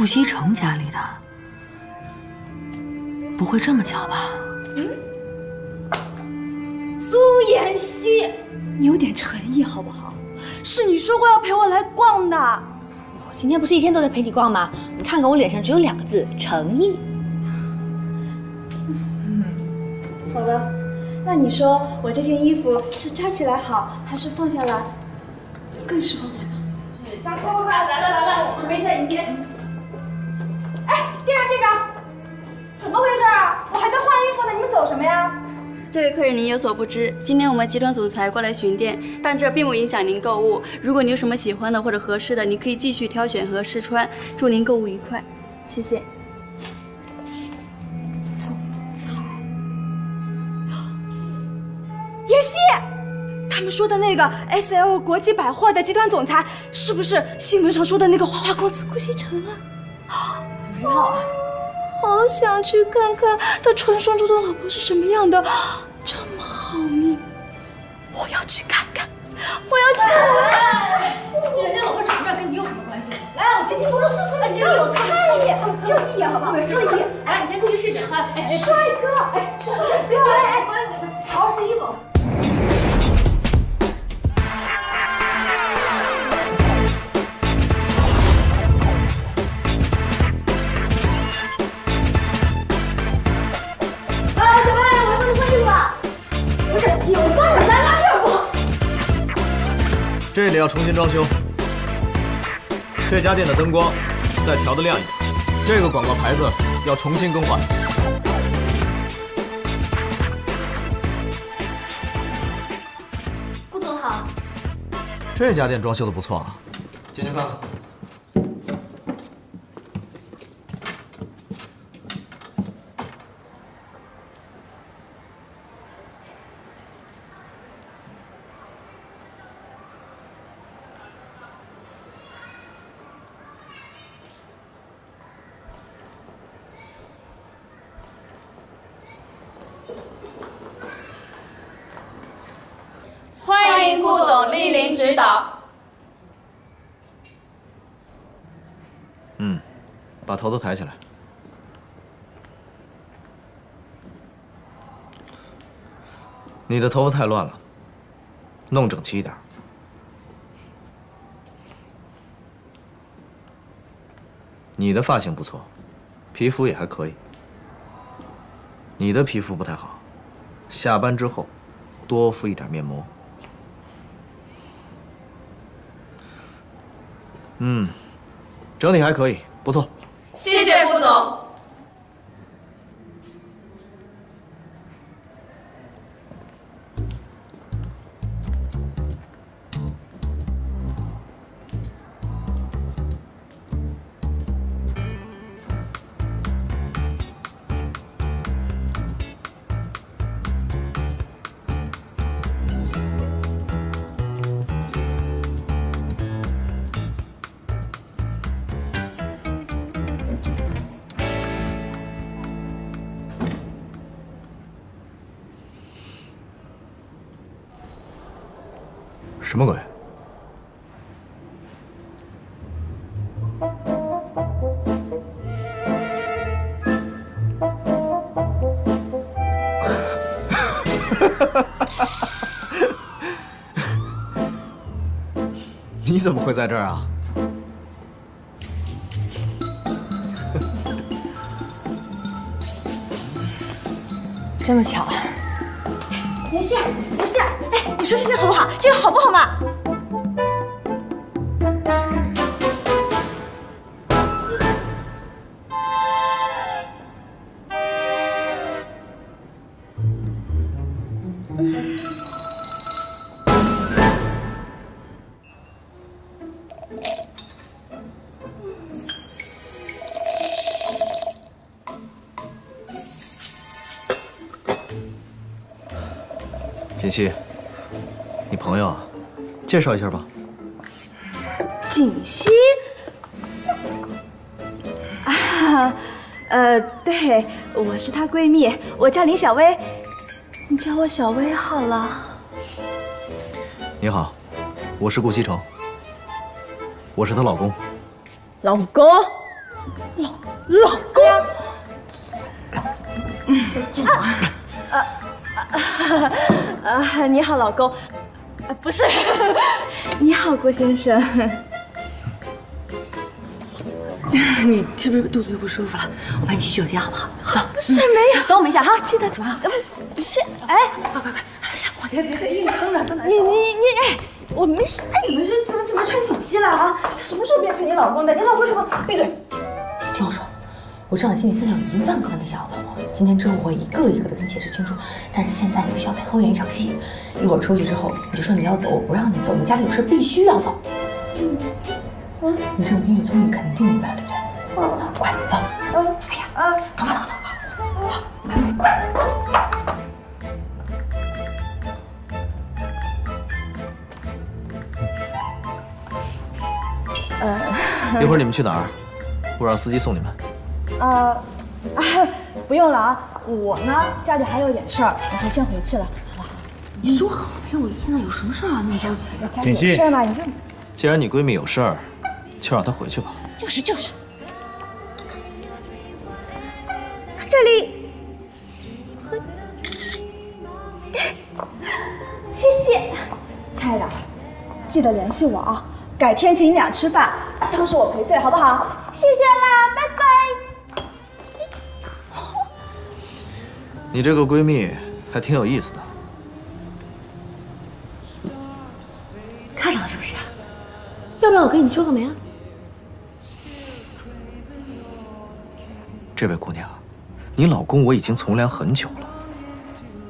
西城家里的，不会这么巧吧？苏妍希，你有点诚意好不好？是你说过要陪我来逛的。我今天不是一天都在陪你逛吗？你看看我脸上只有2个字：诚意。好了，那你说我这件衣服是扎起来好，还是放下来更适合我呢？扎快快，来了，准备一下迎接。哎，店长，怎么回事啊？我还在换衣服呢，你们走什么呀？这位客人您有所不知，今天我们集团总裁过来巡店，但这并不影响您购物。如果您有什么喜欢的或者合适的，你可以继续挑选和试穿。祝您购物愉快，谢谢。总裁，妍希，他们说的那个 SL 国际百货的集团总裁，是不是新闻上说的那个花花公子顾西城啊？不知道啊。好想去看看他传说中的老婆是什么样的，这么好命，我要去看看，我要去看看。人家老婆长什么样跟你有什么关系？来，我这件不是试穿，你让我看一眼，就一眼好不好？就一眼。来，你先过去试试。帅哥，帅哥，好好试衣服。这里要重新装修，这家店的灯光再调得亮一点，这个广告牌子要重新更换。顾总好。这家店装修的不错啊，进去看看。欢迎顾总莅临指导。把头都抬起来。你的头发太乱了，弄整齐一点。你的发型不错，皮肤也还可以。你的皮肤不太好，下班之后多敷一点面膜。整体还可以，不错。谢谢顾总。什么鬼？你怎么会在这儿啊？这么巧啊！妍希，哎，你说这件好不好？这个好不好嘛？锦溪，你朋友啊，介绍一下吧。锦溪，啊，对，我是她闺蜜，我叫林小薇，你叫我小薇好了。你好，我是顾西城，我是她老公。老公，老公。你好，老公。不是，你好，郭先生。你是不是肚子又不舒服了？我陪你去洗手间好不好？走。不是没有，等我们一下哈，记得干嘛？不是，哎，快！我这别硬撑着，你，哎，我没事，哎，怎么穿小溪了啊？他什么时候变成你老公的？你老公什么？闭嘴！听我说，我知道你心里现在有1万个问题想要问我，今天之后我会一个一个的跟你解释清楚。但是现在你必须要陪后演一场戏，一会儿出去之后你就说你要走，我不让你走，你家里有事必须要走。你这种英语聪明肯定明白了，对不对？快走！头发走。一会儿你们去哪儿？我让司机送你们。不用了啊，我呢家里还有点事儿，我就先回去了，好不好？你说好陪我一天的，有什么事儿啊？那么着急？家里有事儿嘛，你就既然你闺蜜有事儿，就让她回去吧。就是，这里，谢谢，亲爱的，记得联系我啊，改天请你俩吃饭，当是我赔罪，好不好？谢谢啦，拜拜。你这个闺蜜还挺有意思的。看上了是不是啊？要不要我给你做个媒啊？这位姑娘，你老公我已经从良很久了，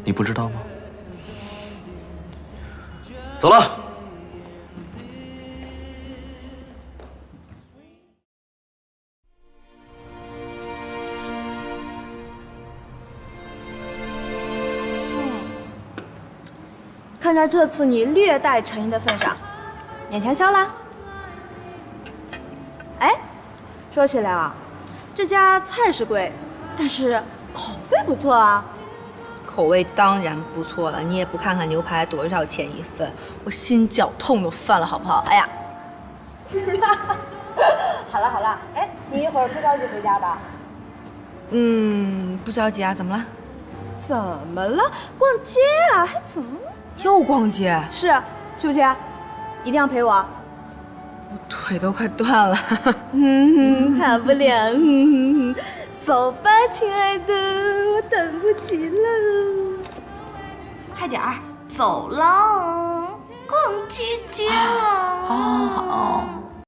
你不知道吗？走了。看在这次你略带诚意的份上，眼前消啦。哎，说起来啊，这家菜是贵，但是口味不错啊。口味当然不错了，你也不看看牛排多少钱一份，我心绞痛都犯了，好不好？哎呀，好了，哎，你一会儿不着急回家吧？不着急啊，怎么了？怎么了？逛街啊，还怎么了？又逛街？是，去不去？一定要陪我。我腿都快断了。跑不了。走吧，亲爱的，我等不及了。快点儿，走了，逛街街了。